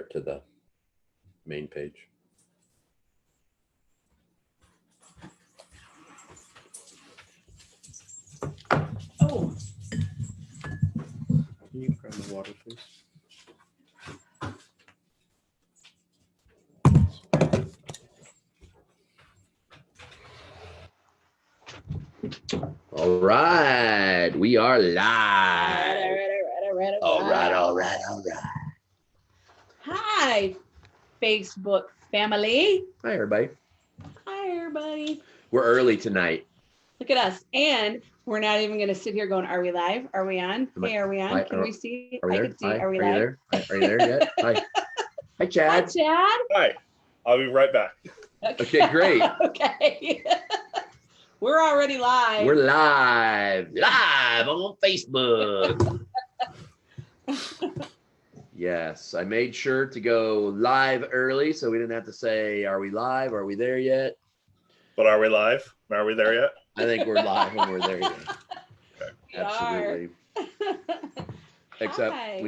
to the main page. Oh, Can you grab the water, please? All right, we are live. All right. Hi, Facebook family. Hi, everybody. Hi, everybody. We're early tonight. Look at us. And we're not even going to sit here going, are we live? Are we on? Hey, are we on? Can we see? Are we there? I can see. Hi, are we are live? you there? Hi, are you there yet? Hi. Hi, Hi, Chad. Chad. Hi, I'll be right back. Okay, great. Okay. We're already live. We're live on Facebook. Yes, I made sure to go live early so we didn't have to say, are we live? Are we there yet? But are we live? Are we there yet? I think we're live when we're there yet. We Absolutely. Except Hi.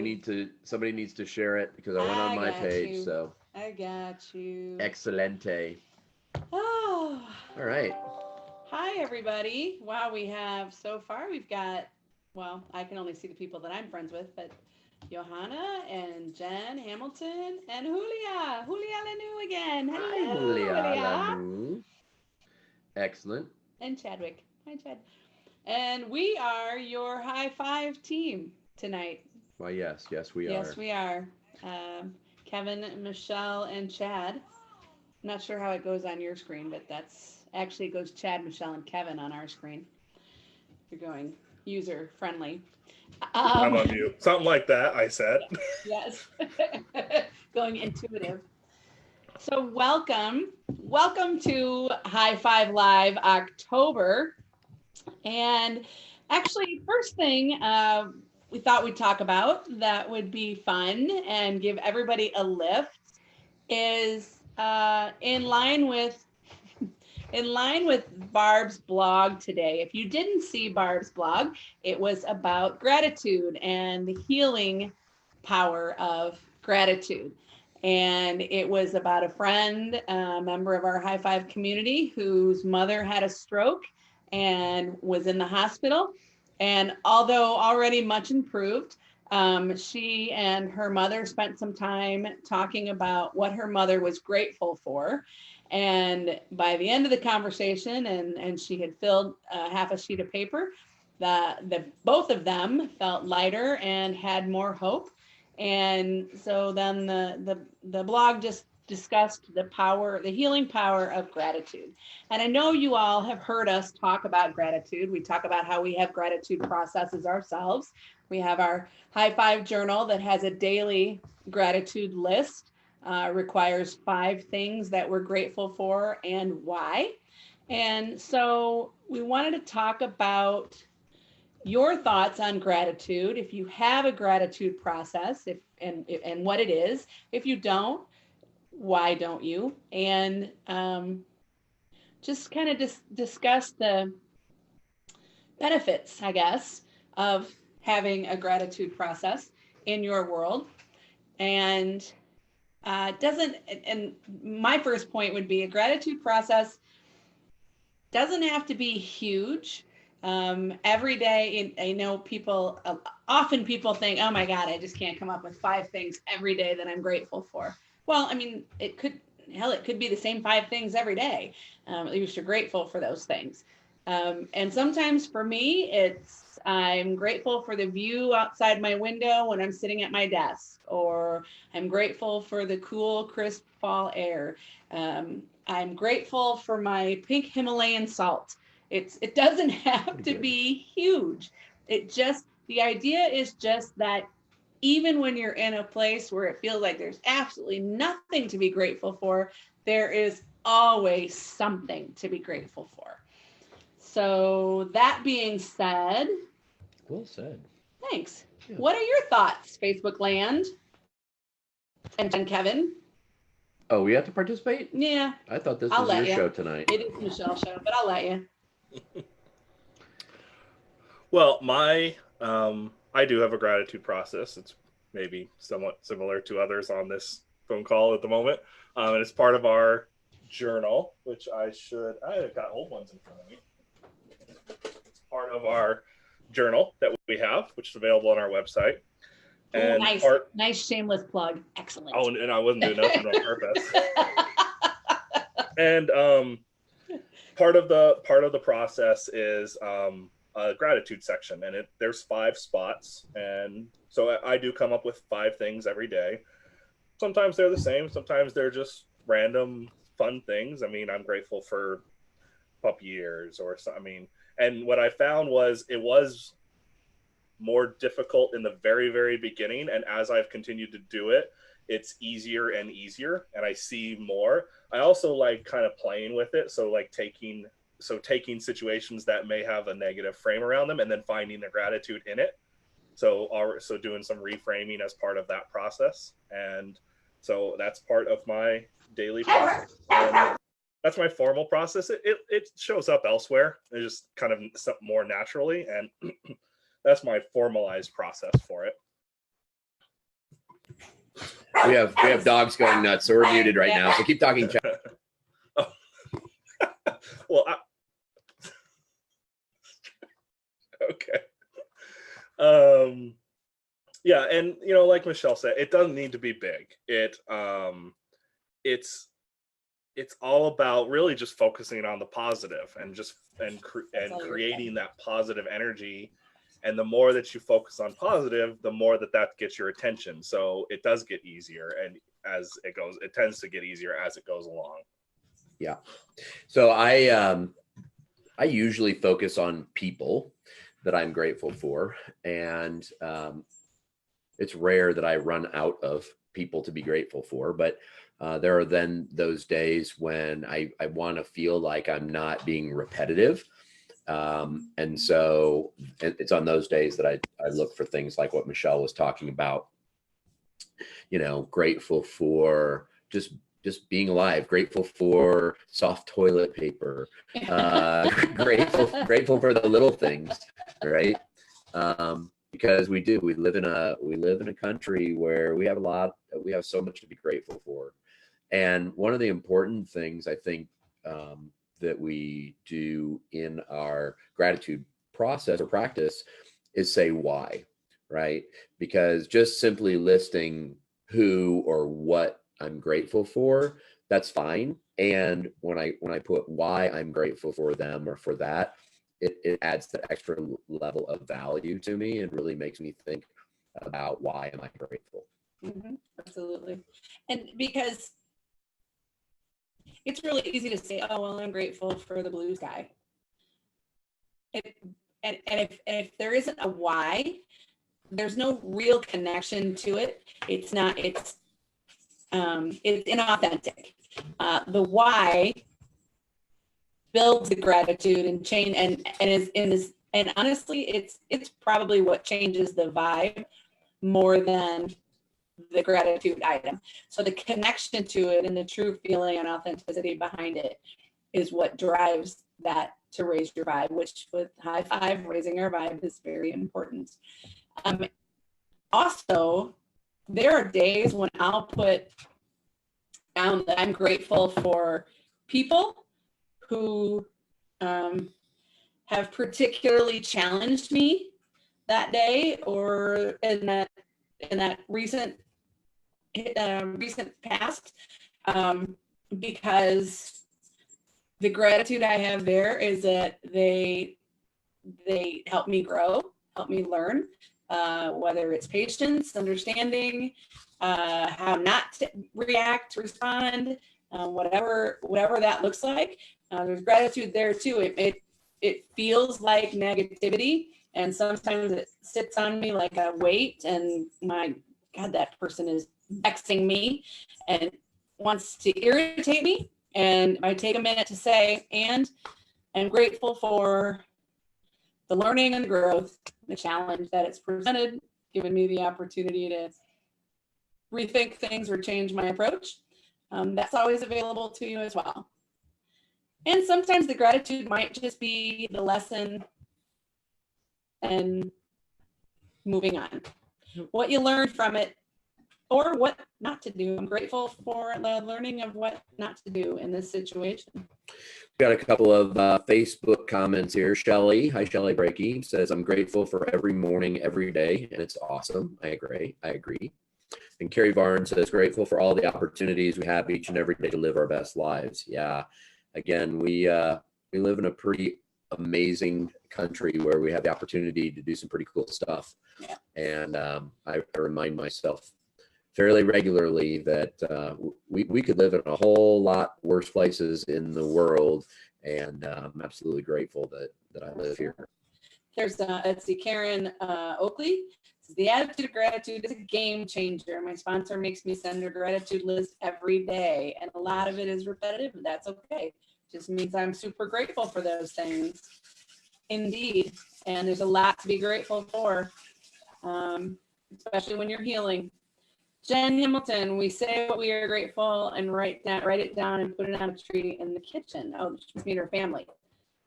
somebody needs to share it because I went on my got page. you. So I got you. excelente. Oh. All right. Hi, everybody. Wow, we've got, well, I can only see the people that I'm friends with, but Johanna and Jen Hamilton and Julia Lanu again. Hello, Hi, Julia Lanu. Excellent. And Chadwick. Hi, Chad. And we are your High5 team tonight. Well, yes, we are. Yes, we are. Kevin, Michelle, and Chad. I'm not sure how it goes on your screen, but it goes Chad, Michelle, and Kevin on our screen. You're going user friendly. I'm on mute. Something like that, I said. Yes. Going intuitive. So welcome to High5 Live October. And actually, first thing we thought we'd talk about that would be fun and give everybody a lift is in line with Barb's blog today. If you didn't see Barb's blog, it was about gratitude and the healing power of gratitude. And it was about a friend, a member of our High5 community whose mother had a stroke and was in the hospital. And although already much improved, she and her mother spent some time talking about what her mother was grateful for. And by the end of the conversation, and she had filled half a sheet of paper, both of them felt lighter and had more hope. And so then the blog just discussed the healing power of gratitude. And I know you all have heard us talk about gratitude. We talk about how we have gratitude processes ourselves. We have our High5 journal that has a daily gratitude list. Requires 5 things that we're grateful for and why. And so we wanted to talk about your thoughts on gratitude. If you have a gratitude process, and what it is. If you don't, why don't you? And just kind of discuss the benefits, I guess, of having a gratitude process in your world. And and my first point would be a gratitude process doesn't have to be huge. Every day, I know often people think, oh my God, I just can't come up with 5 things every day that I'm grateful for. Well, I mean, it could be the same 5 things every day. At least you're grateful for those things. And sometimes for me, I'm grateful for the view outside my window when I'm sitting at my desk, or I'm grateful for the cool, crisp fall air. I'm grateful for my pink Himalayan salt. It doesn't have to be huge. The idea is just that even when you're in a place where it feels like there's absolutely nothing to be grateful for, there is always something to be grateful for. So that being said. Well said. Thanks. Yeah. What are your thoughts, Facebook land? And Kevin? Oh, we have to participate? Yeah. I thought this was your show tonight. It is Michelle's show, but I'll let you. Well, I do have a gratitude process. It's maybe somewhat similar to others on this phone call at the moment. And it's part of our journal, which I've got old ones in front of me. It's part of our journal that we have, which is available on our website. And nice shameless plug. Excellent. Oh, and I wasn't doing nothing on purpose. And part of the process is a gratitude section, and there's 5 spots, and so I do come up with 5 things every day. Sometimes they're the same, sometimes they're just random fun things. I mean, I'm grateful for puppy years, and what I found was it was more difficult in the very, very beginning, and as I've continued to do it, it's easier and easier, and I see more. I also like kind of playing with it, so like taking situations that may have a negative frame around them and then finding the gratitude in it. So doing some reframing as part of that process. And so that's part of my daily process. And that's my formal process. It shows up elsewhere. It's just kind of more naturally. And that's my formalized process for it. We have dogs going nuts, so we're muted right now. So keep talking, Chuck. Oh. Well, okay. Yeah, and like Michelle said, it doesn't need to be big. It's all about really just focusing on the positive and creating that positive energy. And the more that you focus on positive, the more that gets your attention. So it does get easier, and as it goes, it tends to get easier as it goes along. Yeah. So I usually focus on people that I'm grateful for, and it's rare that I run out of people to be grateful for, but there are then those days when I want to feel like I'm not being repetitive. And so it's on those days that I look for things like what Michelle was talking about, grateful for just being alive, grateful for soft toilet paper, grateful for the little things, right? Because we live in a country where we have so much to be grateful for. And one of the important things I think that we do in our gratitude process or practice is say why, right? Because just simply listing who or what I'm grateful for, that's fine. And when I put why I'm grateful for them or for that, it adds the extra level of value to me and really makes me think about why am I grateful. Mm-hmm, absolutely. And because it's really easy to say, oh, well, I'm grateful for the blue sky. And if there isn't a why, there's no real connection to it. It's inauthentic. The why builds the gratitude and change and is in this, and honestly, it's probably what changes the vibe more than the gratitude item. So the connection to it and the true feeling and authenticity behind it is what drives that to raise your vibe, which with High5, raising our vibe is very important. Also, there are days when I'll put down that I'm grateful for people who have particularly challenged me that day or in that recent past, because the gratitude I have there is that they help me grow, help me learn, whether it's patience, understanding, how not to react, respond, whatever that looks like. There's gratitude there too. It feels like negativity, and sometimes it sits on me like a weight, and my God, that person is vexing me and wants to irritate me. And I take a minute to say, and I'm grateful for the learning and the growth, the challenge that it's presented, given me the opportunity to rethink things or change my approach. That's always available to you as well. And sometimes the gratitude might just be the lesson and moving on. what you learned from it, or what not to do. I'm grateful for the learning of what not to do in this situation. Got a couple of Facebook comments here. Shelly, hi Shelly Breaky, says, I'm grateful for every morning, every day, and it's awesome. I agree. And Carrie Barnes says, grateful for all the opportunities we have each and every day to live our best lives. Yeah, again, we live in a pretty amazing country where we have the opportunity to do some pretty cool stuff. Yeah. And I remind myself fairly regularly that we could live in a whole lot worse places in the world, and I'm absolutely grateful that I live here. There's let's see, Karen Oakley. The attitude of gratitude is a game changer. My sponsor makes me send her gratitude list every day, and a lot of it is repetitive, and that's okay. Just means I'm super grateful for those things. Indeed, and there's a lot to be grateful for, especially when you're healing. Jen Hamilton, we say what we are grateful and write it down and put it on a tree in the kitchen. Oh, she's me and her family.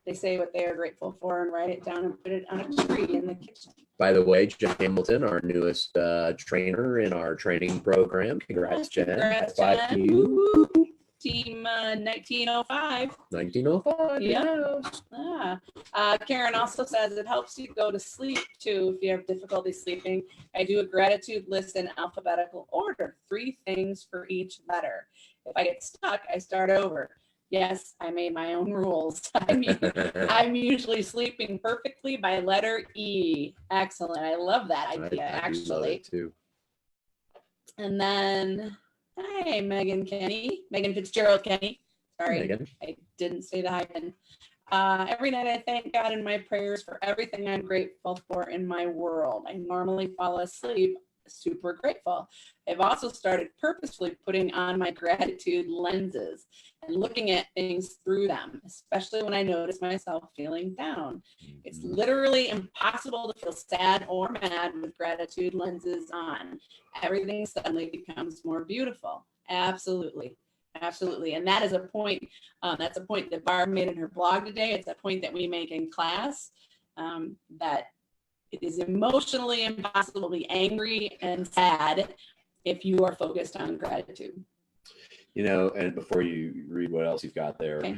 They say what they are grateful for and write it down and put it on a tree in the kitchen. By the way, Jen Hamilton, our newest trainer in our training program. Congrats, Jen. Congrats, Jen. Jen. Woo-hoo. Team 1905. 1905. Yeah. Karen also says it helps you go to sleep too if you have difficulty sleeping. I do a gratitude list in alphabetical order, 3 things for each letter. If I get stuck, I start over. Yes, I made my own rules. I'm usually sleeping perfectly by letter E. Excellent. I love that idea, actually. I love it too. And then, hi, Megan Fitzgerald Kenny. Sorry, Megan. I didn't say the hyphen. Every night I thank God in my prayers for everything I'm grateful for in my world. I normally fall asleep super grateful. I've also started purposefully putting on my gratitude lenses and looking at things through them, especially when I notice myself feeling down. It's literally impossible to feel sad or mad with gratitude lenses on. Everything suddenly becomes more beautiful. Absolutely. And that is a point, that's a point that Barb made in her blog today. It's a point that we make in class, that it is emotionally impossible to be angry and sad if you are focused on gratitude. You know, and before you read what else you've got there, okay.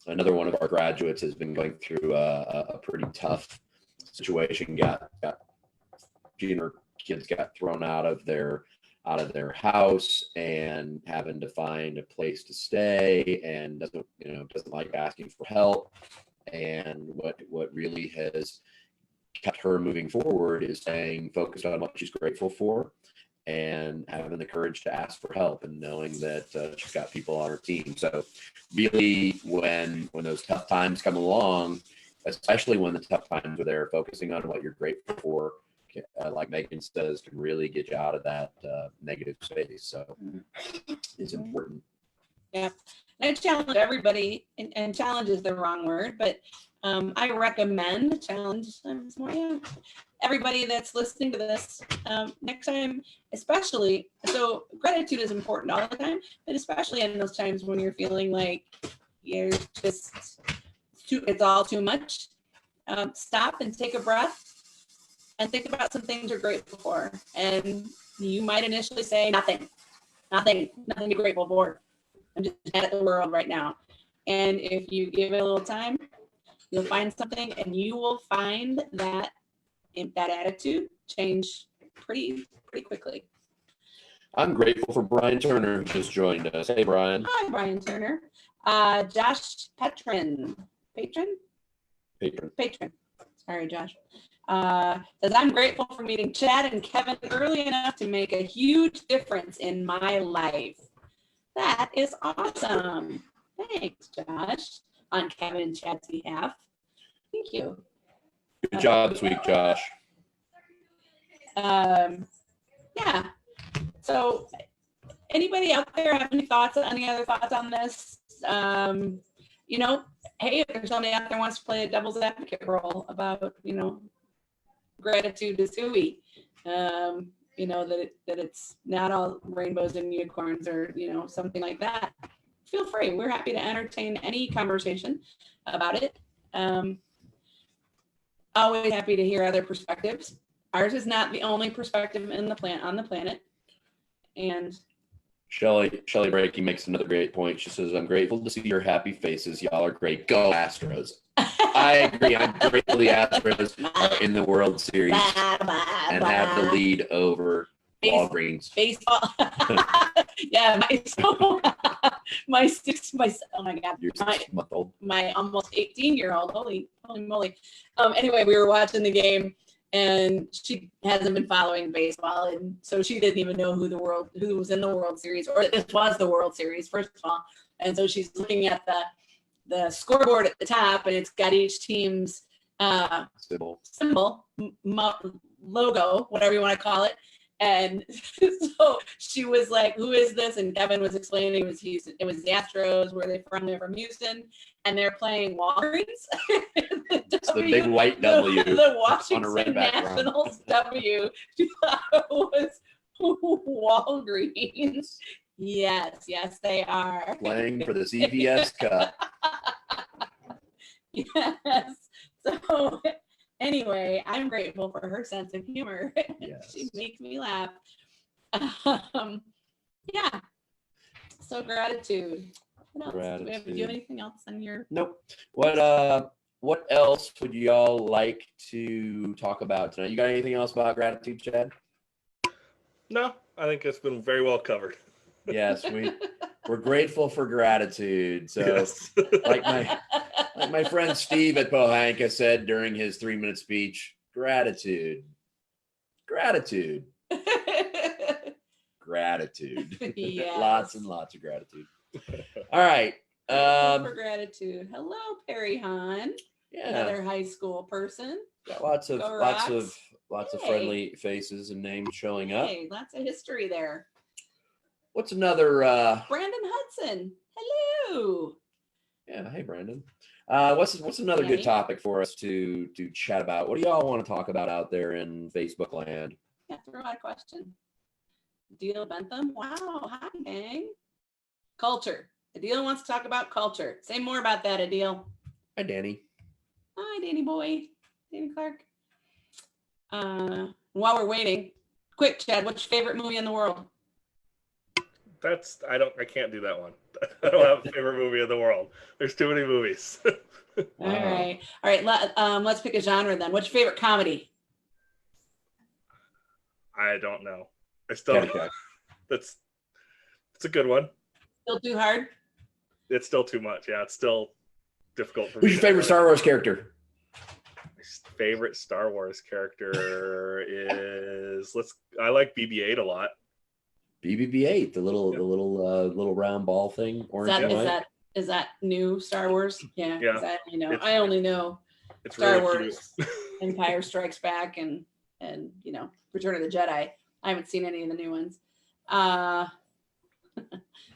Another one of our graduates has been going through a pretty tough situation. She and her kids got thrown out of their house and having to find a place to stay, and doesn't like asking for help. And what really has kept her moving forward is staying focused on what she's grateful for and having the courage to ask for help and knowing that she's got people on her team. So really, when those tough times come along, especially when the tough times are there, focusing on what you're grateful for, like Megan says, can really get you out of that negative space. So it's important. Yeah. And I challenge everybody, and challenge is the wrong word, but I recommend everybody that's listening to this next time, especially, so gratitude is important all the time, but especially in those times when you're feeling like you're just it's all too much. Stop and take a breath and think about some things you're grateful for. And you might initially say nothing to be grateful for. I'm just mad at the world right now. And if you give it a little time, you'll find something, and you will find that attitude change pretty quickly. I'm grateful for Brian Turner, who just joined us. Hey, Brian. Hi, Brian Turner. Josh Patron. Sorry, Josh. Says, I'm grateful for meeting Chad and Kevin early enough to make a huge difference in my life. That is awesome. Thanks, Josh, on Kevin and Chad's behalf. Thank you. Good job this week, Josh. Yeah. So anybody out there have any other thoughts on this? Hey, if there's somebody out there who wants to play a devil's advocate role about, gratitude is hooey. That it's not all rainbows and unicorns or, something like that. Feel free. We're happy to entertain any conversation about it. Always happy to hear other perspectives. ours is not the only perspective on the planet. And Shelly Brakey makes another great point. She says, I'm grateful to see your happy faces. Y'all are great. Go Astros. I agree. I'm grateful the Astros are in the World Series and have the lead over Walgreens. Baseball. Yeah, oh my God, You're 6-month-old. my almost 18-year-old. Holy moly. Anyway, we were watching the game, and she hasn't been following baseball, and so she didn't even know who was in the World Series, or this was the World Series, first of all. And so she's looking at the scoreboard at the top, and it's got each team's symbol, logo, whatever you want to call it. And so she was like, who is this? And Kevin was explaining it was the Astros. Where they're from Houston, and they're playing Walgreens. It's the big white W. The Washington Nationals W. She thought it was Walgreens. Yes, they are. Playing for the CVS Cup. Yes. So anyway, I'm grateful for her sense of humor. Yes. She makes me laugh. Yeah. So gratitude. What else? Gratitude. Do you have anything else on your? Nope. What else would y'all like to talk about tonight? You got anything else about gratitude, Chad? No, I think it's been very well covered. Yes, we're grateful for gratitude. So Yes. like my friend Steve at Pohanka said during his 3-minute speech, gratitude. Yes. Lots and lots of gratitude. All right. For gratitude. Hello, Perry Hahn. Yeah. Another high school person. Got lots of Hey. friendly faces and names showing up. Hey, lots of history there. What's another Brandon Hudson. Hello. Yeah, hey Brandon. What's another good Danny? topic for us to chat about? What do y'all want to talk about out there in Facebook land? Yeah, throw out a question. Adil Bentham. Wow. Hi, gang. Culture. Adil wants to talk about culture. Say more about that, Adil. Hi Danny. Hi, Danny boy. Danny Clark. While we're waiting, quick, Chad, what's your favorite movie in the world? I can't do that one. I don't have a favorite movie in the world. There's too many movies. All right. Let's pick a genre then. What's your favorite comedy? I don't know. It's a good one. Still too hard? It's still too much. Yeah, it's still difficult for me. Who's your favorite Star Wars character? My favorite Star Wars character is I like BB-8 a lot. BB-8, the little round ball thing, orange and white. Is that new Star Wars? Yeah. Yeah. I only know It's Star really Wars, cute. Empire Strikes Back, and Return of the Jedi. I haven't seen any of the new ones.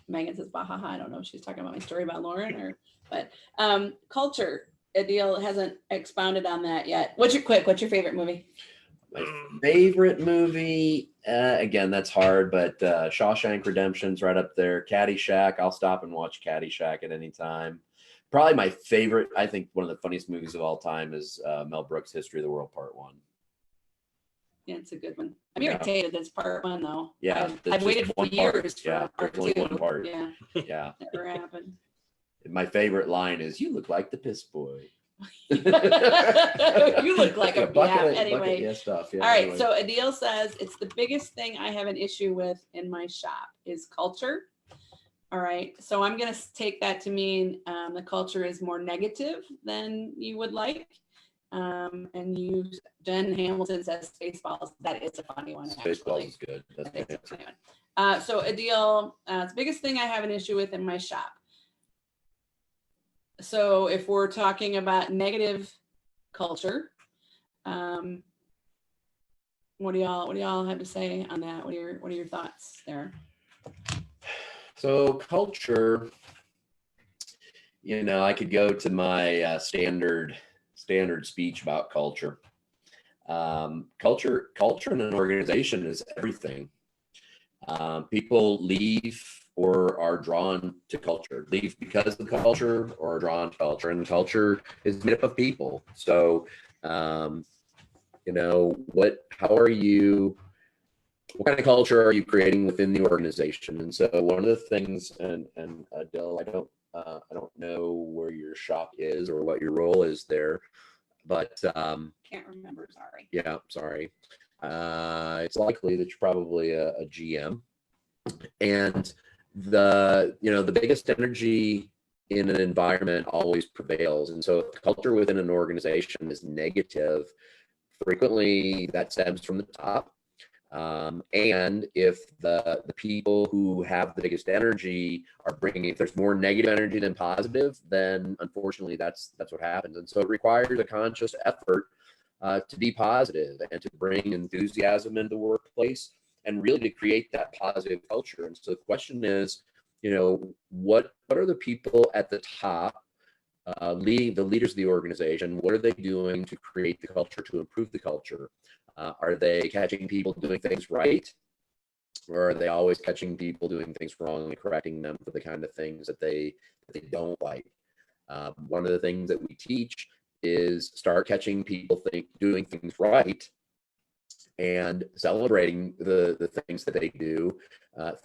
Megan says, "Bah, ha, ha." I don't know if she's talking about my story about Lauren but culture. Adil hasn't expounded on that yet. What's your favorite movie? My favorite movie, again, that's hard, but Shawshank Redemption's right up there. Caddyshack, I'll stop and watch Caddyshack at any time. Probably my favorite, I think one of the funniest movies of all time is Mel Brooks' History of the World Part 1. Yeah, it's a good one. I'm irritated that's part 1 though. Yeah, I've waited for years for part only 2. one part. Yeah, Yeah. never happened. My favorite line is, "You look like the piss boy." You look like a bucket. Anyway. Yeah, stuff. Yeah, All right. anyway. So Adil says it's the biggest thing I have an issue with in my shop is culture. All right. So I'm going to take that to mean the culture is more negative than you would like. And Jen Hamilton says Spaceballs. That is a funny one. Spaceballs is good. That's That is a fantastic. funny one. So Adil, it's the biggest thing I have an issue with in my shop. So if we're talking about negative culture, what do y'all have to say on that? What are your thoughts there? So culture, I could go to my standard speech about culture. Culture in an organization is everything. People leave or are drawn to culture, leave because of culture or are drawn to culture, and culture is made up of people. So what kind of culture are you creating within the organization? And so one of the things, and Dill, I don't know where your shop is or what your role is there, but Can't remember, sorry. yeah, sorry. It's likely that you're probably a GM, and the biggest energy in an environment always prevails. And so if culture within an organization is negative, frequently that stems from the top. And if the people who have the biggest energy are bringing, if there's more negative energy than positive, then unfortunately that's what happens. And so it requires a conscious effort to be positive and to bring enthusiasm into the workplace and really to create that positive culture. And so the question is, what are the people at the top, leading the leaders of the organization? What are they doing to create the culture, to improve the culture? Are they catching people doing things right? Or are they always catching people doing things wrong and correcting them for the kind of things that they don't like? One of the things that we teach is start catching people doing things right and celebrating the things that they do,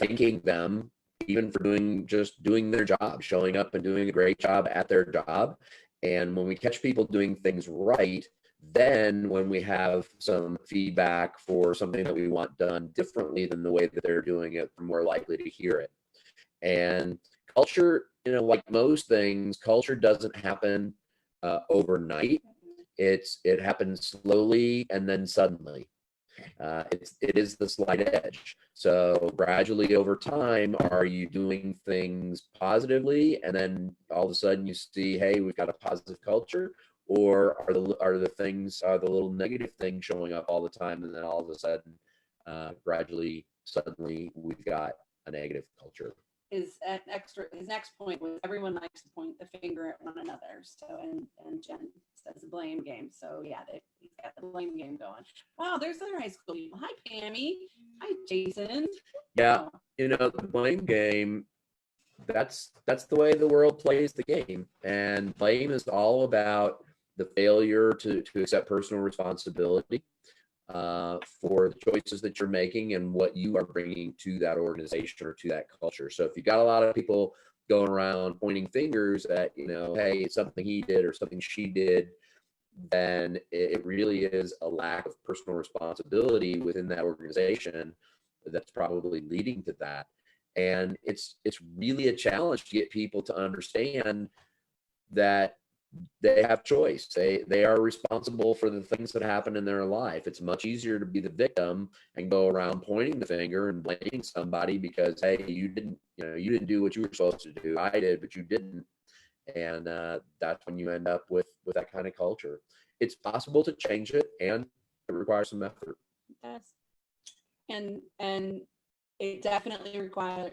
thanking them even for doing their job, showing up and doing a great job at their job. And when we catch people doing things right, then when we have some feedback for something that we want done differently than the way that they're doing it, we're more likely to hear it. And culture, like most things, culture doesn't happen overnight. It happens slowly and then suddenly. It is the slight edge. So gradually over time, are you doing things positively, and then all of a sudden you see, hey, we've got a positive culture, or are the things, the little negative things showing up all the time, and then all of a sudden, gradually, suddenly, we've got a negative culture. His next point was everyone likes to point the finger at one another. So and Jen says the blame game. So yeah, he's got the blame game going. Wow, there's other high school people. Hi Pammy. Hi Jason. Yeah, the blame game. That's the way the world plays the game, and blame is all about the failure to accept personal responsibility for the choices that you're making and what you are bringing to that organization or to that culture. So if you've got a lot of people going around pointing fingers at, hey, it's something he did or something she did, then it really is a lack of personal responsibility within that organization that's probably leading to that. And it's really a challenge to get people to understand that they have choice. They are responsible for the things that happen in their life. It's much easier to be the victim and go around pointing the finger and blaming somebody because, hey, you didn't do what you were supposed to do. I did, but you didn't. And that's when you end up with that kind of culture. It's possible to change it, and it requires some effort. Yes. And it definitely requires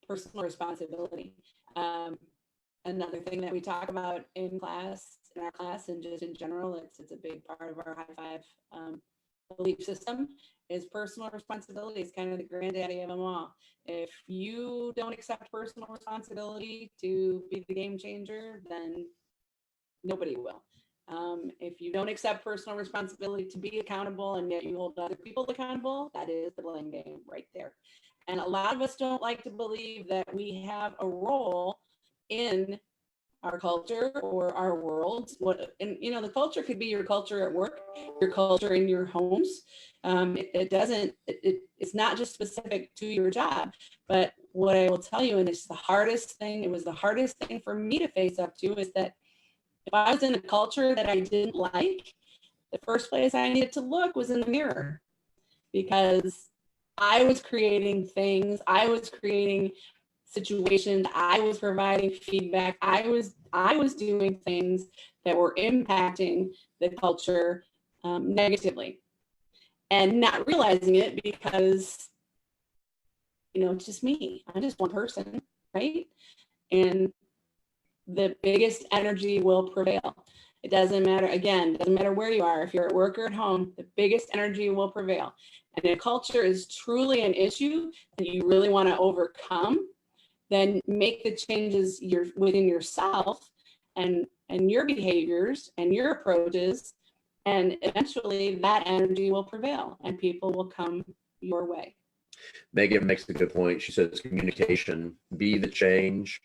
personal responsibility. Another thing that we talk about in our class, and just in general, it's a big part of our High5 belief system, is personal responsibility. Is kind of the granddaddy of them all. If you don't accept personal responsibility to be the game changer, then nobody will. If you don't accept personal responsibility to be accountable, and yet you hold other people accountable, that is the blame game right there. And a lot of us don't like to believe that we have a role in our culture or our world. The culture could be your culture at work, your culture in your homes. It's not just specific to your job. But what I will tell you, and it was the hardest thing for me to face up to, is that if I was in a culture that I didn't like, the first place I needed to look was in the mirror, because I was creating things, I was creating situations, I was providing feedback, I was doing things that were impacting the culture negatively, and not realizing it because, it's just me. I'm just one person, right? And the biggest energy will prevail. It doesn't matter where you are. If you're at work or at home, the biggest energy will prevail. And if culture is truly an issue that you really want to overcome, then make the changes within yourself and and your behaviors and your approaches, and eventually that energy will prevail and people will come your way. Megan makes a good point. She says communication, be the change,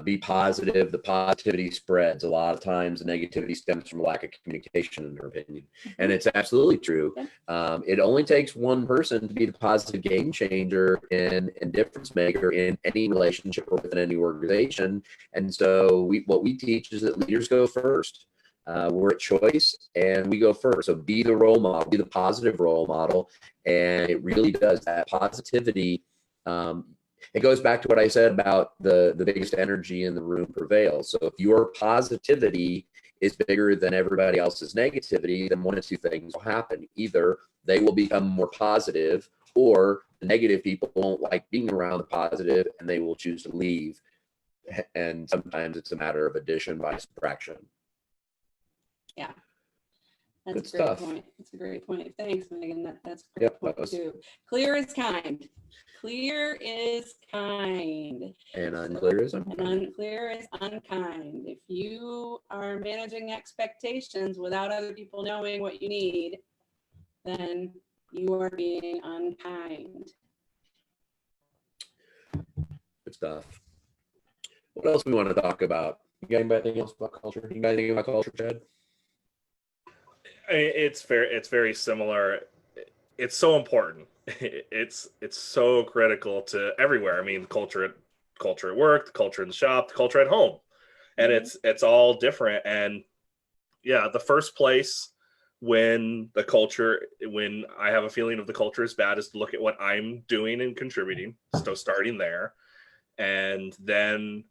be positive. The positivity spreads. A lot of times the negativity stems from lack of communication, in her opinion. And it's absolutely true. It only takes one person to be the positive game changer and difference maker in any relationship or within any organization. And so what we teach is that leaders go first. We're a choice and we go first. So be the role model, be the positive role model. And it really does that positivity. It goes back to what I said about the biggest energy in the room prevails. So if your positivity is bigger than everybody else's negativity, then one of two things will happen. Either they will become more positive, or the negative people won't like being around the positive and they will choose to leave. And sometimes it's a matter of addition by subtraction. Yeah. That's Good a great stuff. point. That's a great point. Thanks, Megan. That's a Yep, great point too. Clear is kind. Clear is kind. And unclear is And unclear is unkind. If you are managing expectations without other people knowing what you need, then you are being unkind. Good stuff. What else we want to talk about? You got anything else about culture? You got anything about culture, Chad? It's very similar. It's so important. It's so critical to everywhere. I mean, culture at work, the culture in the shop, the culture at home, and it's all different. And yeah, the first place when I have a feeling of the culture is bad is to look at what I'm doing and contributing. So starting there, and then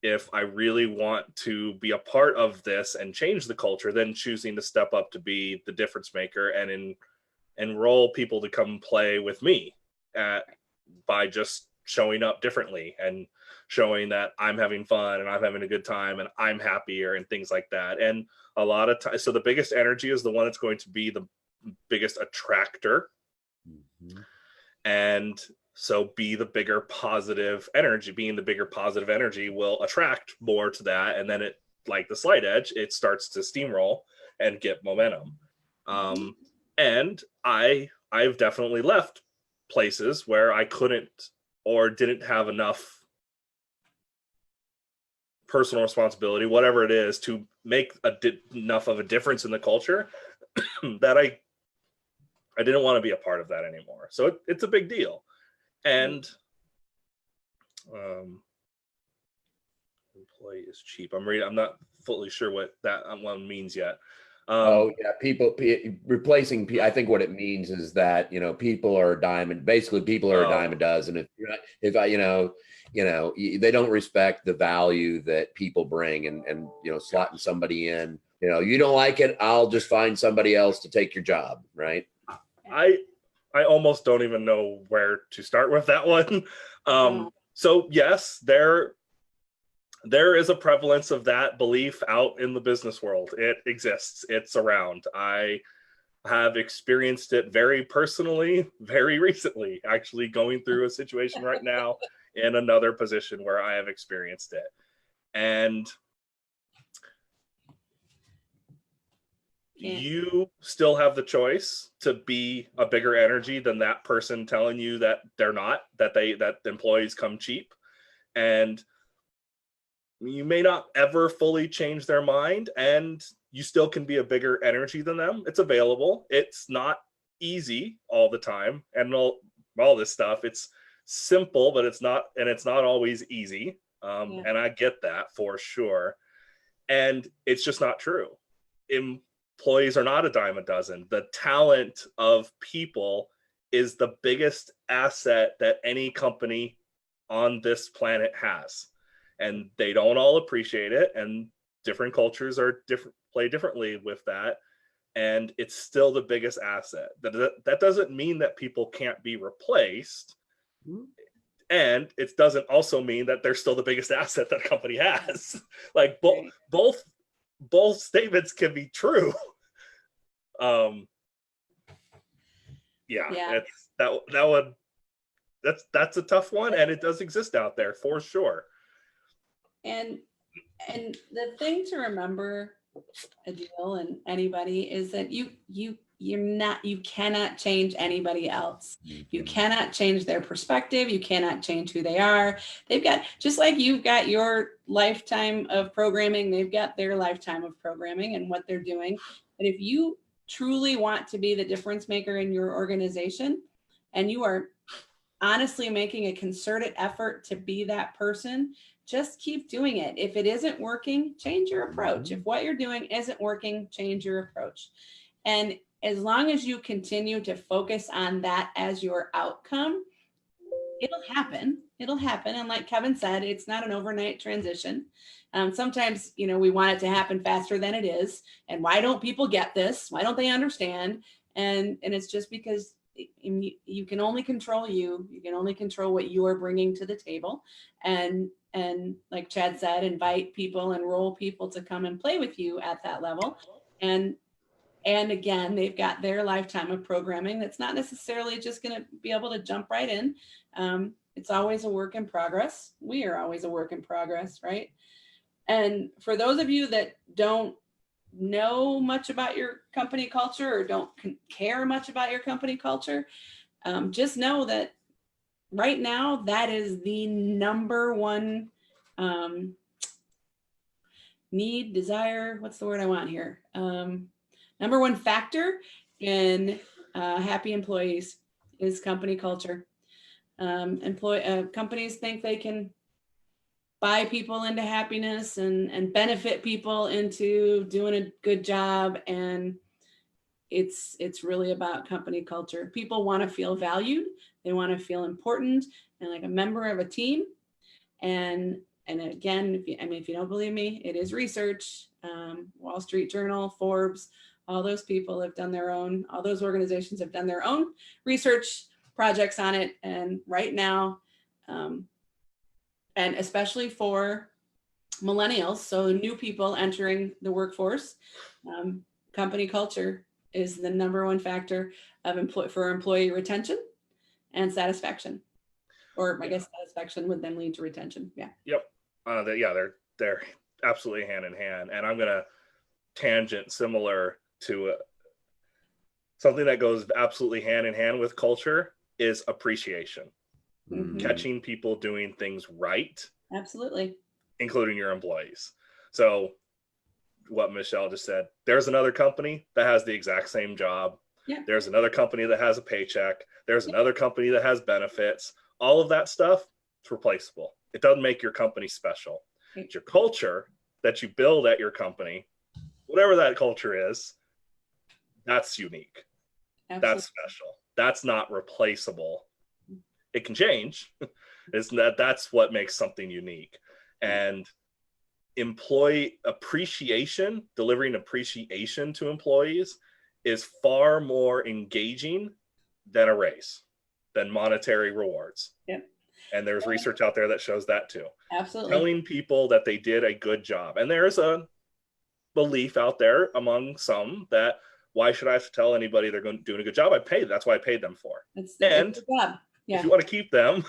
if I really want to be a part of this and change the culture, then choosing to step up to be the difference maker and enroll people to come play with me by just showing up differently and showing that I'm having fun and I'm having a good time and I'm happier and things like that. And a lot of times, so the biggest energy is the one that's going to be the biggest attractor. Mm-hmm. And so be the bigger positive energy. Being the bigger positive energy will attract more to that. And then it, like the slight edge, it starts to steamroll and get momentum. And I've definitely left places where I couldn't or didn't have enough personal responsibility, whatever it is, to make enough of a difference in the culture that I didn't want to be a part of that anymore. So it's a big deal. And employee is cheap. I'm not fully sure what that one means yet. Replacing. I think what it means is that, people are a dime a dozen. They don't respect the value that people bring, and slotting somebody in. You don't like it, I'll just find somebody else to take your job, right? I almost don't even know where to start with that one. So yes, there is a prevalence of that belief out in the business world. It exists. It's around. I have experienced it very personally, very recently, actually going through a situation right now in another position where I have experienced it. And you still have the choice to be a bigger energy than that person telling you that they're not, that employees come cheap. And you may not ever fully change their mind, and you still can be a bigger energy than them. It's available. It's not easy all the time. And all this stuff, it's simple, but it's not always easy. And I get that for sure. And it's just not true. Employees are not a dime a dozen. The talent of people is the biggest asset that any company on this planet has. And they don't all appreciate it, and different cultures are play differently with that. And it's still the biggest asset. That doesn't mean that people can't be replaced. And it doesn't also mean that they're still the biggest asset that a company has. Like both statements can be true. That's a tough one, and it does exist out there for sure. And And the thing to remember, Adil and anybody, is that you cannot change anybody else. You cannot change their perspective. You cannot change who they are. They've got, just like you've got your lifetime of programming, they've got their lifetime of programming and what they're doing. And if you truly want to be the difference maker in your organization, and you are honestly making a concerted effort to be that person, just keep doing it. If it isn't working, change your approach. If what you're doing isn't working, change your approach. And as long as you continue to focus on that as your outcome, it'll happen. It'll happen. And like Kevin said, it's not an overnight transition. Sometimes, we want it to happen faster than it is. And why don't people get this? Why don't they understand? And it's just because you can only control you. You can only control what you are bringing to the table. And like Chad said, invite people, enroll people to come and play with you at that level. And again, they've got their lifetime of programming that's not necessarily just going to be able to jump right in. It's always a work in progress. We are always a work in progress, right? And for those of you that don't know much about your company culture or don't care much about your company culture, just know that right now that is the number one need, desire, what's the word I want here? Number one factor in happy employees is company culture. Companies think they can buy people into happiness and benefit people into doing a good job. And it's really about company culture. People want to feel valued. They want to feel important and like a member of a team. And again, if you don't believe me, it is research. Wall Street Journal, Forbes, all those people have done their own, all those organizations have done their own research projects on it. And right now, and especially for millennials, so new people entering the workforce, company culture is the number one factor of for employee retention and satisfaction. Or I guess satisfaction would then lead to retention. Yeah. Yep. They're absolutely hand in hand. And I'm gonna tangent similar to something that goes absolutely hand in hand with culture is appreciation. Mm-hmm. Catching people doing things right. Absolutely. Including your employees. So what Michelle just said, there's another company that has the exact same job. Yeah. There's another company that has a paycheck. There's another company that has benefits. All of that stuff, it's replaceable. It doesn't make your company special. It's your culture that you build at your company, whatever that culture is, that's unique. Absolutely. That's special. That's not replaceable. It can change. That's what makes something unique. And employee appreciation, delivering appreciation to employees is far more engaging than a raise, than monetary rewards. Yep. And there's research out there that shows that too. Absolutely. Telling people that they did a good job. And there's a belief out there among some that why should I have to tell anybody they're doing a good job? That's what I paid them for. It's job. Yeah. If you want to keep them,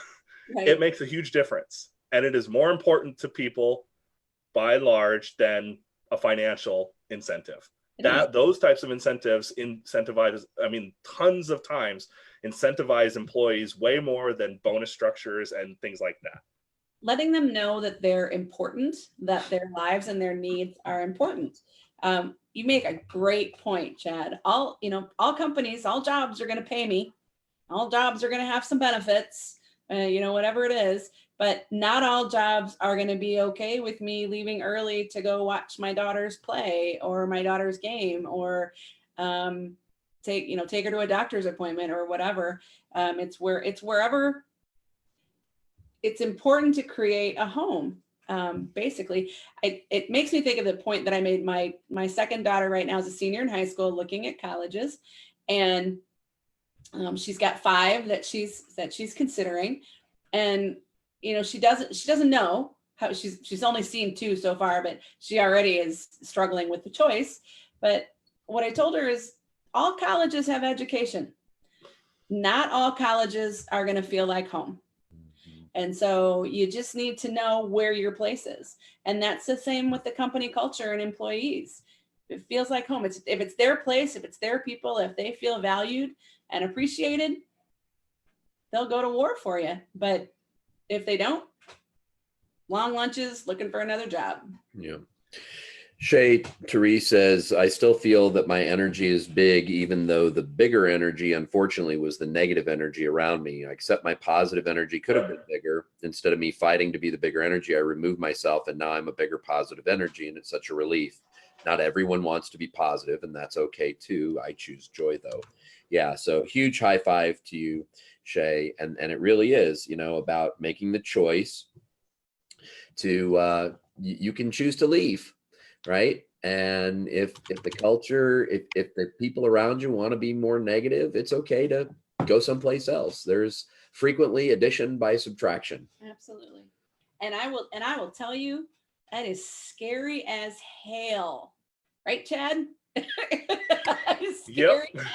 right, it makes a huge difference. And it is more important to people by and large than a financial incentive. Those types of incentives incentivize, tons of times incentivize employees way more than bonus structures and things like that. Letting them know that they're important, that their lives and their needs are important. You make a great point, Chad. All companies, all jobs are going to pay me. All jobs are going to have some benefits, whatever it is. But not all jobs are going to be okay with me leaving early to go watch my daughter's play or my daughter's game, or take her to a doctor's appointment or whatever. It's wherever. It's important to create a home. Basically, it makes me think of the point that I made. My second daughter right now is a senior in high school, looking at colleges, and she's got 5 that she's considering, and she doesn't know how. She's only seen 2 so far, but she already is struggling with the choice. But what I told her is all colleges have education. Not all colleges are going to feel like home. And so you just need to know where your place is. And that's the same with the company culture and employees. It feels like home. If it's their place, if it's their people, if they feel valued and appreciated, they'll go to war for you. But if they don't, long lunches, looking for another job. Yeah. Shay Therese says, I still feel that my energy is big, even though the bigger energy, unfortunately, was the negative energy around me. I accept my positive energy could have been bigger. Instead of me fighting to be the bigger energy, I removed myself, and now I'm a bigger positive energy, and it's such a relief. Not everyone wants to be positive, and that's okay too. I choose joy, though. Yeah, so huge high five to you, Shay. And it really is, about making the choice to, you can choose to leave. Right. And if the culture, if the people around you want to be more negative, it's okay to go someplace else. There's frequently addition by subtraction. Absolutely. And I will tell you, that is scary as hell. Right, Chad? Scary as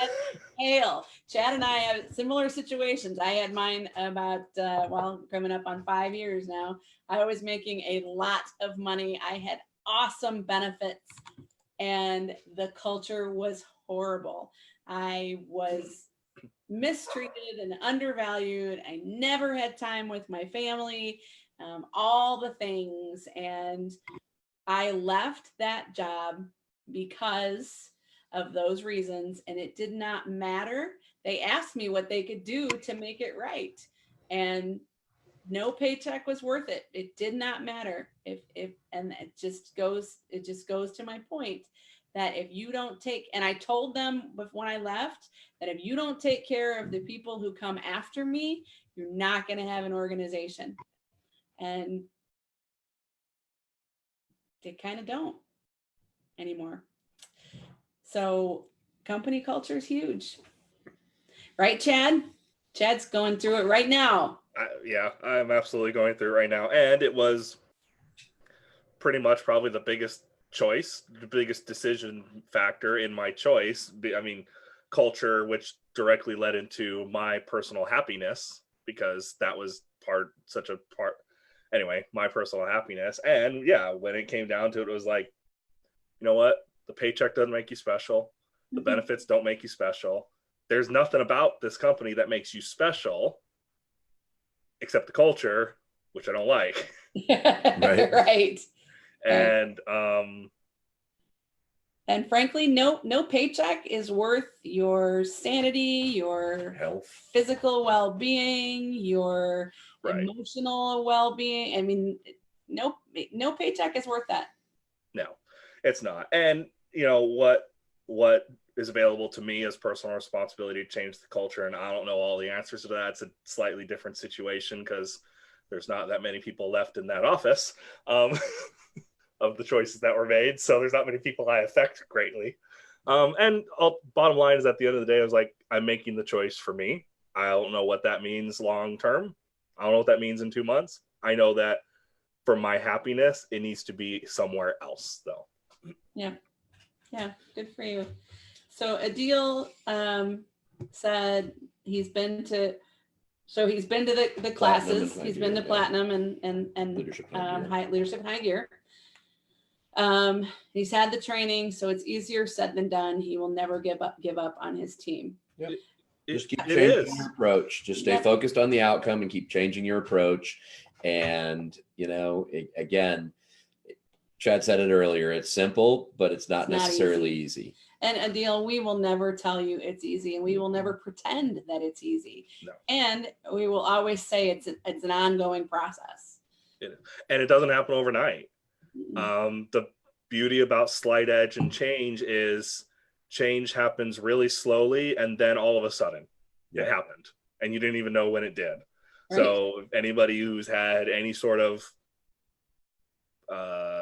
hell. Chad and I have similar situations. I had mine about, coming up on 5 years now. I was making a lot of money. I had awesome benefits, and the culture was horrible. I was mistreated and undervalued. I never had time with my family, all the things. And I left that job because of those reasons, and it did not matter. They asked me what they could do to make it right, and no paycheck was worth it. It did not matter. And it just goes to my point that if you don't take, and I told them when I left that if you don't take care of the people who come after me, you're not going to have an organization. And they kind of don't anymore. So company culture is huge. Right, Chad? Chad's going through it right now. Yeah, I'm absolutely going through it right now. And it was pretty much probably the biggest choice, the biggest decision factor in my choice. I mean, culture, which directly led into my personal happiness, because that was anyway, my personal happiness. And yeah, when it came down to it, it was like, you know what? The paycheck doesn't make you special. The benefits don't make you special. There's nothing about this company that makes you special except the culture, which I don't like. Right. And and frankly, no paycheck is worth your sanity, your health, physical well-being, your emotional well-being. I mean, no paycheck is worth that. No, it's not. And what is available to me as personal responsibility to change the culture, and I don't know all the answers to that. It's a slightly different situation because there's not that many people left in that office of the choices that were made, so there's not many people I affect greatly. And bottom line is, at the end of the day, I was like, I'm making the choice for me. I don't know what that means long term. I don't know what that means in 2 months. I know that for my happiness, it needs to be somewhere else, though. Yeah, good for you. So Adil said he's been to the classes. He's been to Platinum and Leadership High Gear. He's had the training, so it's easier said than done. He will never give up on his team. Yep. Just keep changing your approach. Just stay focused on the outcome and keep changing your approach. And again, Chad said it earlier, it's simple, but it's not necessarily easy. And Adil, we will never tell you it's easy, and we will never pretend that it's easy. No. And we will always say it's an ongoing process. And it doesn't happen overnight. The beauty about Slight Edge and change is change happens really slowly, and then all of a sudden it happened, and you didn't even know when it did. Right. So if anybody who's had any sort of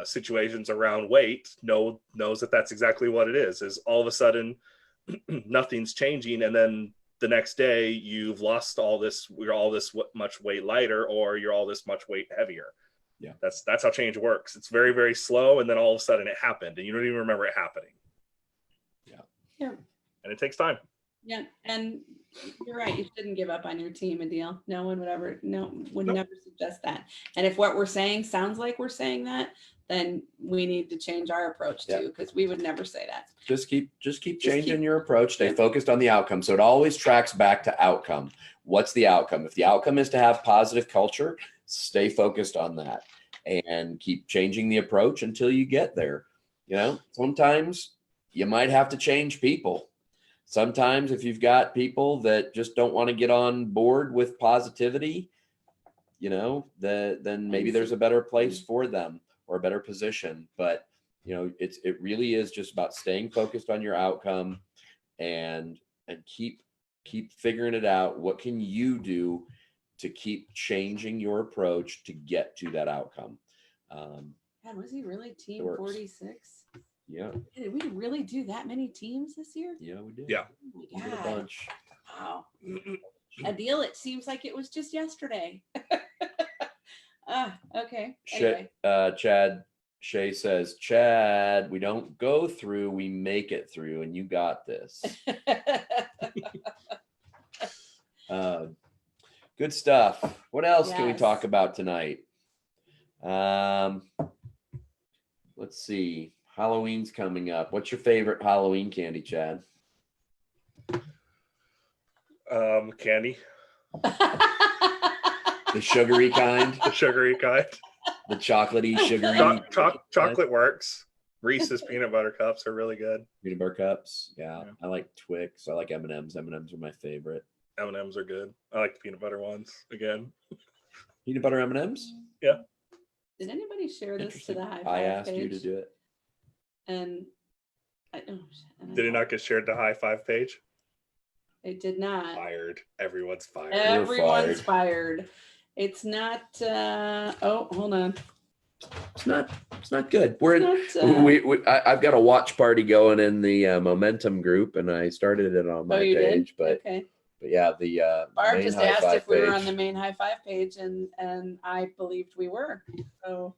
situations around weight knows that that's exactly what it is all of a sudden nothing's changing, and then the next day you've lost you're all this much weight lighter, or you're all this much weight heavier. Yeah, that's how change works. It's very, very slow, and then all of a sudden it happened, and you don't even remember it happening. Yeah. And it takes time. Yeah, and you're right. You shouldn't give up on your team, Adil. No one would never suggest that. And if what we're saying sounds like we're saying that, then we need to change our approach too, because we would never say that. Just keep changing your approach. Stay focused on the outcome. So it always tracks back to outcome. What's the outcome? If the outcome is to have positive culture, stay focused on that and keep changing the approach until you get there. You know, sometimes you might have to change people. Sometimes if you've got people that just don't want to get on board with positivity, you know, then maybe there's a better place for them or a better position. But, you know, it really is just about staying focused on your outcome and keep figuring it out. What can you do to keep changing your approach to get to that outcome? God, was he really team 46? Yeah. Did we really do that many teams this year? Yeah, we did. Yeah. Oh We my did a God. bunch. Wow. Adil, it seems like it was just yesterday. Okay. Anyway. Chad Shay says, Chad, we don't go through, we make it through, and you got this. Good stuff. What else can we talk about tonight? Let's see. Halloween's coming up. What's your favorite Halloween candy, Chad? Candy. The sugary kind? The sugary kind. The chocolatey, sugary. Chocolate works. Reese's peanut butter cups are really good. Peanut butter cups. Yeah. I like Twix. I like M&Ms. M&Ms are my favorite. M&Ms are good. I like the peanut butter ones again. Peanut butter M&Ms? Yeah. Did anybody share this to the High5 I asked page? you to do it. And did it not get shared to High5 page? It did not. Fired. Everyone's fired. Everyone's fired. It's not. Oh, hold on. It's not good. I've got a watch party going in the Momentum group, and I started it on my page. But yeah, the Barb just asked if we were on the page. main High5 page, and I believed we were. So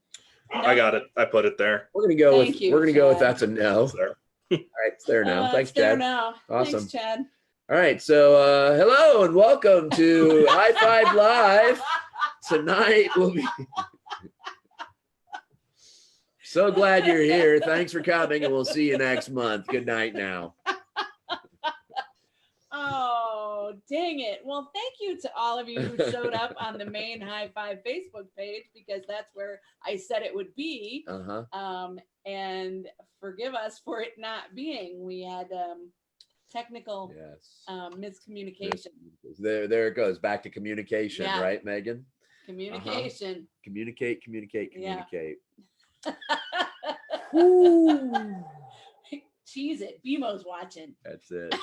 I got it. I put it there. We're gonna go Thank you, with Chad. that's a no. It's there. All right, it's there now. Thanks, it's there Chad. now. Awesome. Thanks, Chad. All right, so hello and welcome to High5 Live. Tonight we'll be so glad you're here. Thanks for coming, and we'll see you next month. Good night now. Oh, dang it. Well, thank you to all of you who showed up on the main High5 Facebook page, because that's where I said it would be. And forgive us for it not being. We had technical miscommunication. There it goes. Back to communication, right, Megan? Communication. Communicate. Yeah. Cheese it. BMO's watching. That's it.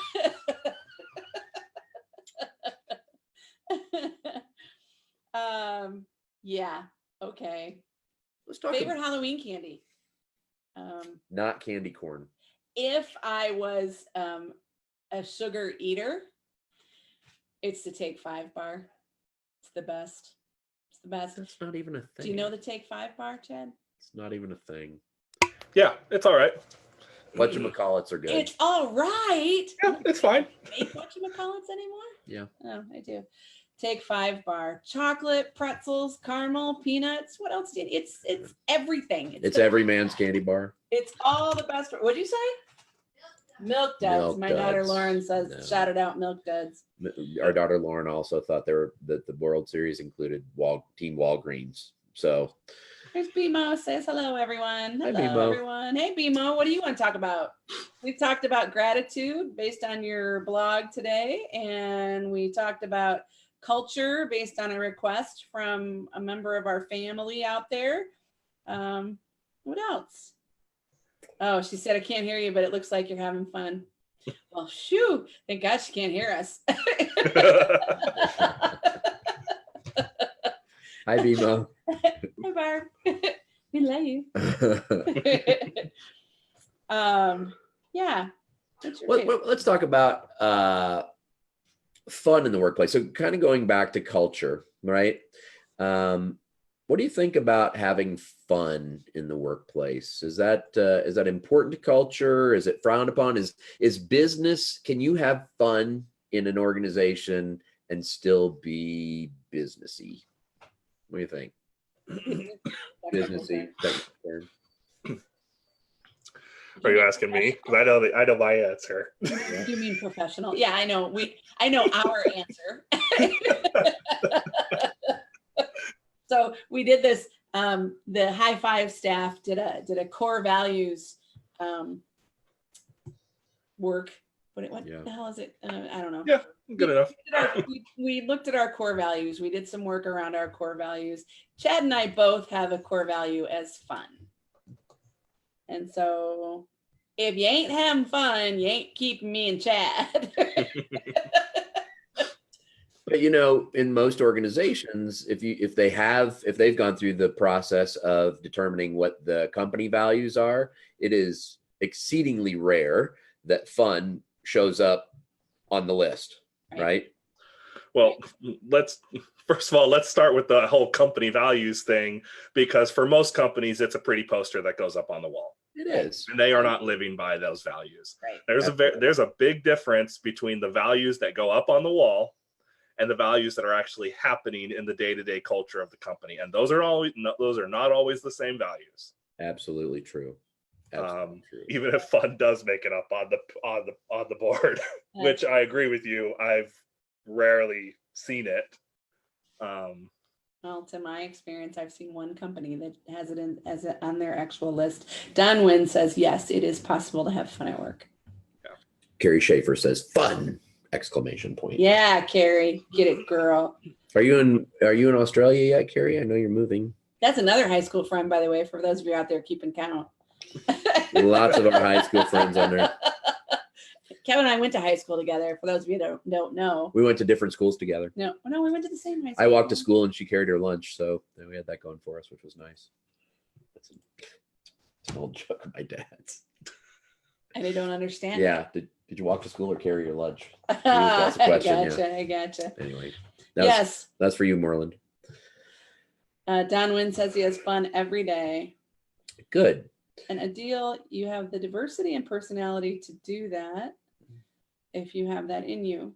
Yeah. Okay. Let's talk Favorite Halloween candy. Not candy corn. If I was a sugar eater, it's the Take 5 bar. It's the best. It's the best. That's not even a thing. Do you know the Take 5 bar, Chad? It's not even a thing. Yeah, it's all right. Whatchamacallits are good. It's all right. Yeah, it's fine. Make whatchamacallits anymore? Yeah. Oh, I do. Take 5 bar. Chocolate, pretzels, caramel, peanuts. What else did it's everything. It's every man's candy bar. It's all the best. What'd you say? Milk duds. My daughter Lauren says, shouted out Milk duds. Our daughter Lauren also thought that the World Series included Team Walgreens. So there's BMO. Says hello, everyone. Hello, BMO. everyone. Hey, BMO. What do you want to talk about? We've talked about gratitude based on your blog today, and we talked about culture based on a request from a member of our family out there. What else? Oh, she said, I can't hear you, but it looks like you're having fun. Well, shoo. Thank God she can't hear us. Hi, BMO. Hi, Barb. We love you. Yeah. Let's talk about fun in the workplace. So kind of going back to culture, right? What do you think about having fun in the workplace? Is that important to culture? Is it frowned upon? Is business, can you have fun in an organization and still be businessy? What do you think? Businessy, technical term. Are you asking me? Because I know my answer. You mean professional? Yeah, I know. I know our answer. So we did this. The High5 staff did a core values work. What the hell is it? I don't know. Yeah, good enough. We looked at our core values. We did some work around our core values. Chad and I both have a core value as fun. And so if you ain't having fun, you ain't keeping me and Chad. But in most organizations, if they've gone through the process of determining what the company values are, it is exceedingly rare that fun shows up on the list, right? Well, first of all, let's start with the whole company values thing, because for most companies, it's a pretty poster that goes up on the wall. It is. And they are not living by those values. Right. There's a big difference between the values that go up on the wall and the values that are actually happening in the day-to-day culture of the company. And those are not always the same values. Absolutely true. Absolutely true. Even if fun does make it up on the board, which I agree with you, I've rarely seen it. Well, to my experience, I've seen one company that has it on their actual list. Don Wynn says, yes, it is possible to have fun at work. Yeah. Carrie Schaefer says, fun! Exclamation point. Yeah, Carrie, get it, girl. Are you in Australia yet, Carrie? I know you're moving. That's another high school friend, by the way, for those of you out there keeping count. Lots of our high school friends on there. Kevin and I went to high school together. For those of you that don't know, we went to different schools together. No, we went to the same high school. I walked to school and she carried her lunch, so we had that going for us, which was nice. It's an old joke of my dad's. And I don't understand. Yeah. Did you walk to school or carry your lunch? That's a question. I gotcha. Anyway. That's for you, Moreland. Don Wynn says he has fun every day. Good. And Adil, you have the diversity and personality to do that if you have that in you.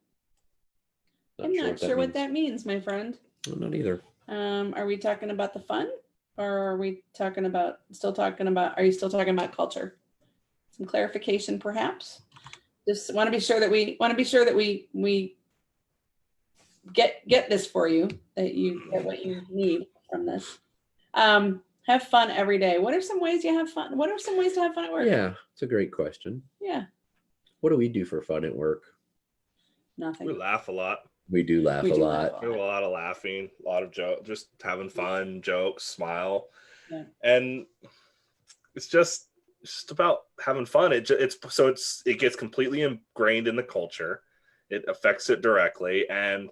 I'm not sure what that means, my friend. I'm not either. Are we talking about the fun, or are we still talking about culture? Some clarification, perhaps. Just want to be sure that we get this for you, that you get what you need from this. Have fun every day. What are some ways you have fun? What are some ways to have fun at work? Yeah, it's a great question. Yeah. What do we do for fun at work? Nothing. We laugh a lot. We do laugh a lot. We do a lot of laughing, a lot of jokes, just having fun, jokes, smile. Yeah. And it's just about having fun. It gets completely ingrained in the culture. It affects it directly, and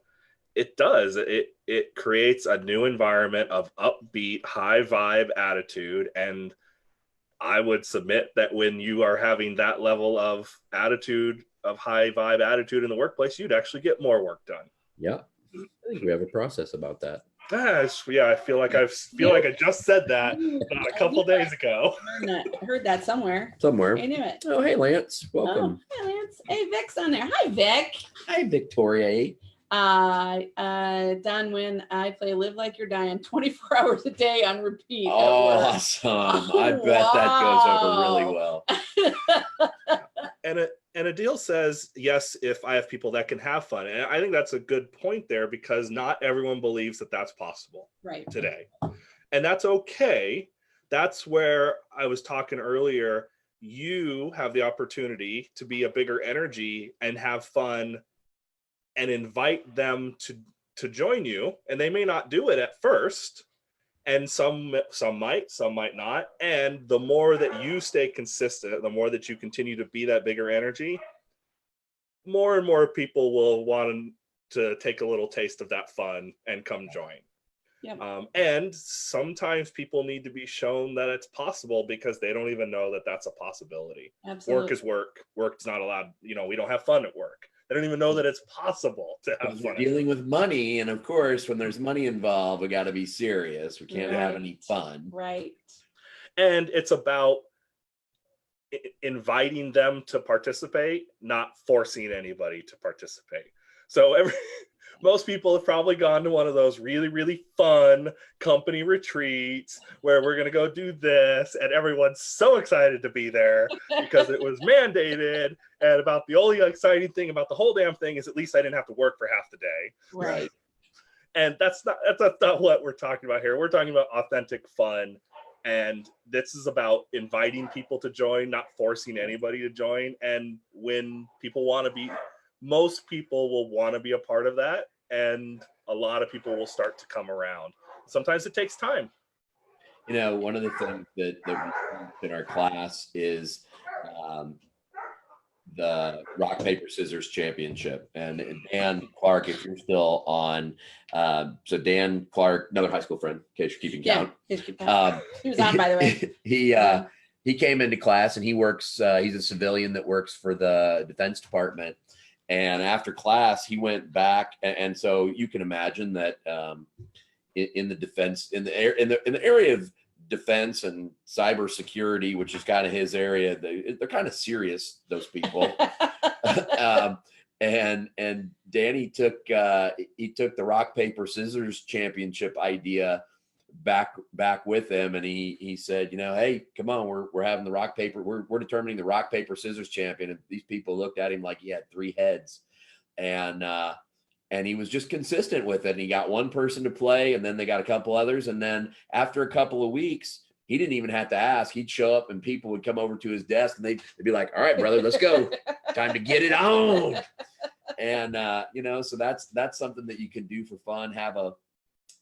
it does. It creates a new environment of upbeat, high vibe attitude. And I would submit that when you are having that level of attitude, of high vibe attitude in the workplace, you'd actually get more work done. Yeah. I think we have a process about that. Yeah, I feel like I just said that a couple days ago. I heard that somewhere. I knew it. Oh, hey, Lance. Welcome. Oh, hey, Lance. Hey, Vic's on there. Hi, Vic. Hi, Victoria. Don Wynn, I play Live Like You're Dying 24 hours a day on repeat. Awesome. I bet that goes over really well. And Adil says, yes, if I have people that can have fun. And I think that's a good point there, because not everyone believes that that's possible today. And that's okay. That's where I was talking earlier. You have the opportunity to be a bigger energy and have fun and invite them to join you. And they may not do it at first. And some might not. And the more that you stay consistent, the more that you continue to be that bigger energy, more and more people will want to take a little taste of that fun and come join. Yep. And sometimes people need to be shown that it's possible, because they don't even know that that's a possibility. Absolutely. Work is work. Work's not allowed. We don't have fun at work. They don't even know that it's possible to have We're fun. dealing with money, and of course, when there's money involved, we got to be serious. We can't have any fun. Right. And it's about inviting them to participate, not forcing anybody to participate. So most people have probably gone to one of those really, really fun company retreats where we're going to go do this, and everyone's so excited to be there because it was mandated. And about the only exciting thing about the whole damn thing is at least I didn't have to work for half the day. Right. And that's not what we're talking about here. We're talking about authentic fun. And this is about inviting people to join, not forcing anybody to join. And when people want to be, most people will want to be a part of that. And a lot of people will start to come around. Sometimes it takes time. You know, one of the things that we teach in our class is the rock, paper, scissors championship. And Dan Clark, if you're still on, so Dan Clark, another high school friend, in case you're keeping count. He was on, by the way. He came into class, and he works, he's a civilian that works for the Defense Department. And after class, he went back. And so you can imagine that in the defense, in the area of defense and cybersecurity, which is kind of his area, they're kind of serious, those people. And Danny took the rock, paper, scissors championship idea back with him, and he said, you know, hey, come on, we're having the rock, paper, we're determining the rock, paper, scissors champion. And these people looked at him like he had 3 heads, and he was just consistent with it. And he got one person to play, and then they got a couple others. And then after a couple of weeks, he didn't even have to ask. He'd show up, and people would come over to his desk, and they'd be like, all right, brother, let's go. Time to get it on. And, you know, so that's something that you can do for fun.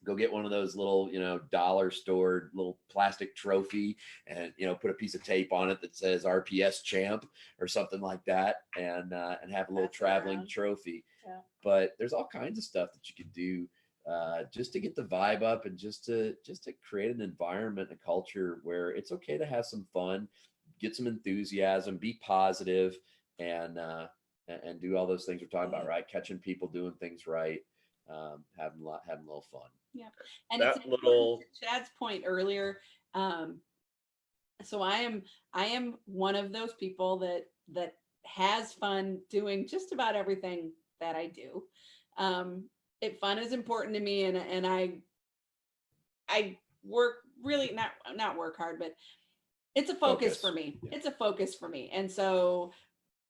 Go get one of those little, you know, dollar store little plastic trophy, and, you know, put a piece of tape on it that says RPS champ or something like that, and have a little traveling trophy. Yeah. But there's all kinds of stuff that you can do just to get the vibe up, and just to create an environment, a culture where it's okay to have some fun, get some enthusiasm, be positive, and do all those things we're talking about, right? Catching people doing things right, having a little fun. Yeah, and that it's little, to Chad's point earlier. So I am one of those people that has fun doing just about everything that I do. Fun is important to me, and I work really not work hard, but it's a focus for me. Yeah. It's a focus for me, and so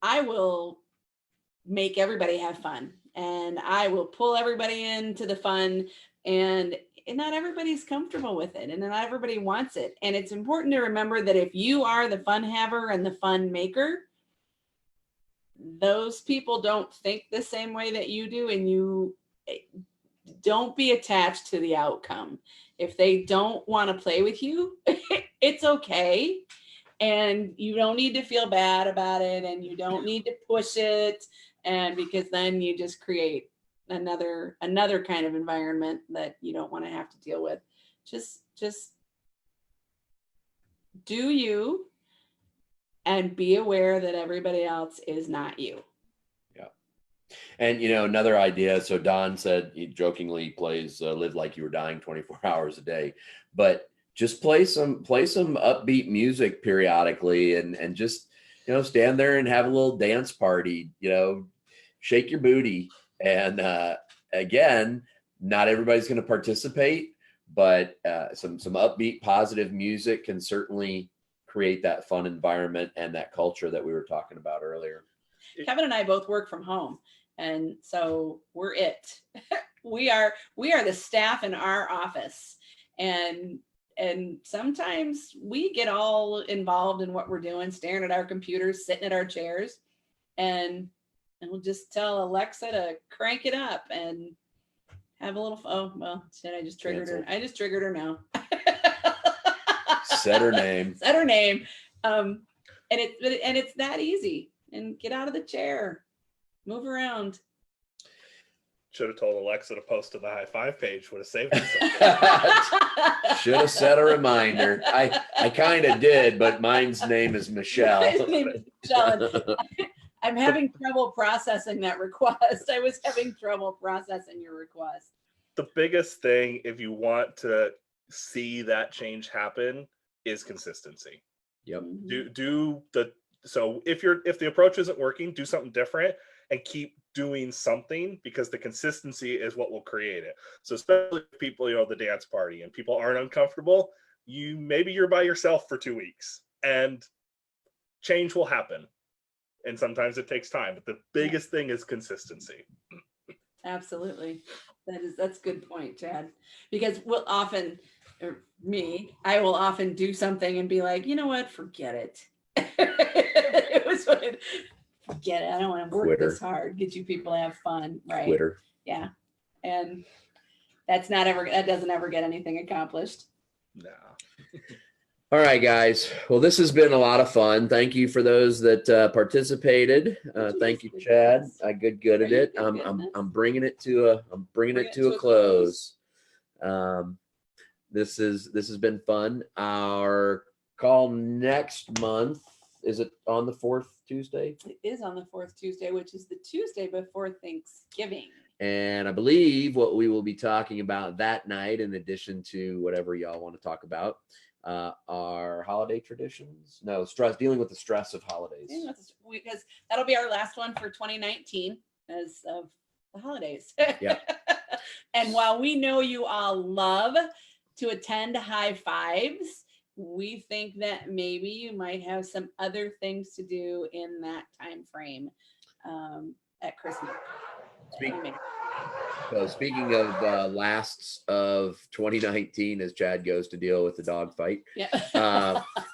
I will make everybody have fun, and I will pull everybody into the fun, and not everybody's comfortable with it, and not everybody wants it. And it's important to remember that if you are the fun haver and the fun maker, those people don't think the same way that you do, and you don't be attached to the outcome. If they don't want to play with you, it's okay. And you don't need to feel bad about it, and you don't need to push it, and because then you just create another kind of environment that you don't want to have to deal with. Just do you, and be aware that everybody else is not you. Yeah. And, you know, another idea. So Don said he jokingly plays Live Like You Were Dying 24 hours a day, but just play some upbeat music periodically, and just, you know, stand there and have a little dance party, you know, shake your booty. And again, not everybody's going to participate, but some upbeat, positive music can certainly create that fun environment and that culture that we were talking about earlier. Kevin and I both work from home, and so we're we are the staff in our office, and sometimes we get all involved in what we're doing, staring at our computers, sitting at our chairs, and we'll just tell Alexa to crank it up and have a little. Oh well, shit! I just triggered her. I just triggered her now. Said her name. Said her name. And it's that easy. And get out of the chair, move around. Should have told Alexa to post to the High5 page. Would have saved us. Should have set a reminder. I kind of did, but mine's name is Michelle. Michelle. I'm having trouble processing that request. I was having trouble processing your request. The biggest thing, if you want to see that change happen, is consistency. Yep. So if the approach isn't working, do something different and keep doing something, because the consistency is what will create it. So especially if people, the dance party and people aren't uncomfortable, maybe you're by yourself for 2 weeks and change will happen. And sometimes it takes time, but the biggest thing is consistency. Absolutely. That's a good point, Chad, because I will often do something and be like, you know what, forget it. It was forget it. I don't want to work this hard. Get you people to have fun. Right. Twitter. Yeah. And that doesn't ever get anything accomplished. No. All right, guys. Well, this has been a lot of fun. Thank you for those that participated. Thank you, Chad. I good at it. I'm bringing it to a close. This has been fun. Our call next month, is it on the 4th Tuesday? It is on the 4th Tuesday, which is the Tuesday before Thanksgiving. And I believe what we will be talking about that night, in addition to whatever y'all want to talk about, our holiday traditions. No, dealing with the stress of holidays. Because that'll be our last one for 2019 as of the holidays. Yeah. And while we know you all love to attend High5s, we think that maybe you might have some other things to do in that time frame at Christmas. So speaking of lasts of 2019, as Chad goes to deal with the dog fight,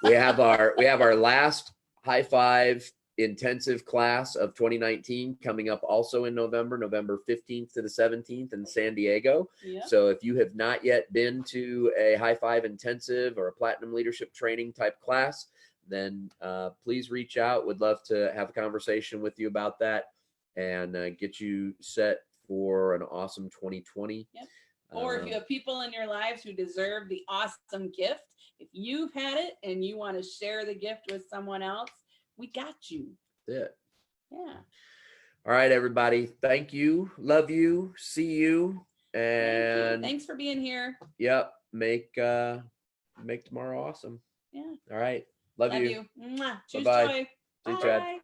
we have our last High5 intensive class of 2019 coming up also in November 15th to the 17th in San Diego. Yeah. So if you have not yet been to a High5 intensive or a platinum leadership training type class, then please reach out. Would love to have a conversation with you about that and get you set for an awesome 2020. Yep. Or if you have people in your lives who deserve the awesome gift, if you've had it and you want to share the gift with someone else, we got you. That's it. Yeah. All right, everybody. Thank you. Love you. See you. And thanks for being here. Yep. Make tomorrow awesome. Yeah. All right. Love you. Mwah. Choose Bye-bye. joy. See you, Bye. Chad.